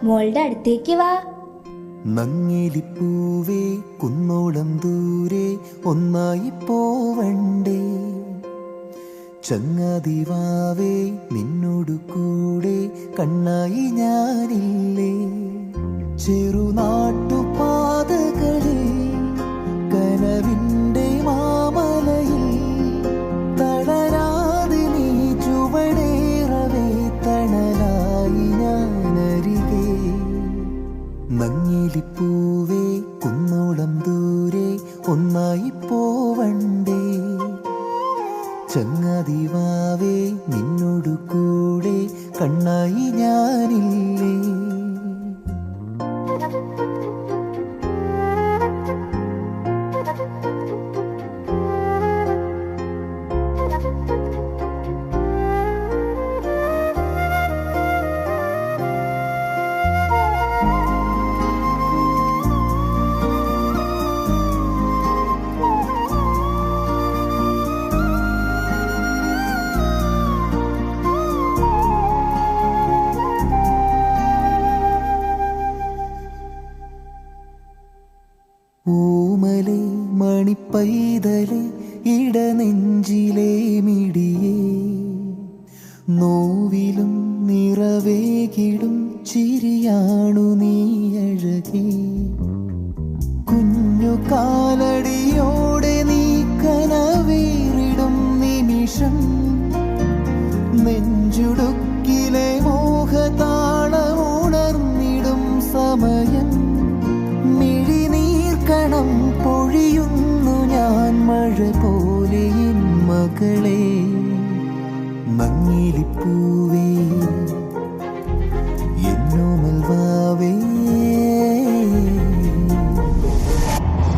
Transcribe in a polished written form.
മോളുടെ അടുത്തേക്ക് വാ. നങ്ങിലിപ്പൂവേ കുന്നോളം ദൂരെ ഒന്നായി പോവണ്ടേ, ചങ്ങാതിവാവേ നിന്നോടു കൂടെ കണ്ണായി ഞാനില്ലേ. ചെറുനാട്ടുപാതകളിൽ കനവിൻ്റെ മാമലയിൽ തളരാതെ നീ ചുവടേറവേ തണലായി ഞാനരികെ. നങ്ങിലിപ്പൂവേ കുന്നോളം ദൂരെ ഒന്നായി പോവണ്ടേ, ചങ്ങാതിവാവേ നിന്നോടു കൂടെ കണ്ണായി ഞാനില്ലേ. ഊമലെ മണിപ്പൈതലെ ഇടനെഞ്ചിലെ മിടിയേ, നോവിലും നിറവേകിടും ചിരിയാണു നീ അഴകേ. കുഞ്ഞു കാലടിയോടെ നീ കനവേറിടും നിമിഷം, നെഞ്ചുടുക്കിലെ മോഹതാളമുണർന്നിടും സമയം. മിഴിനീർക്കണം പൊഴിയുന്നു ഞാൻ മഴ പോലെ എൻ മകളെ. നങ്ങിലിപ്പൂ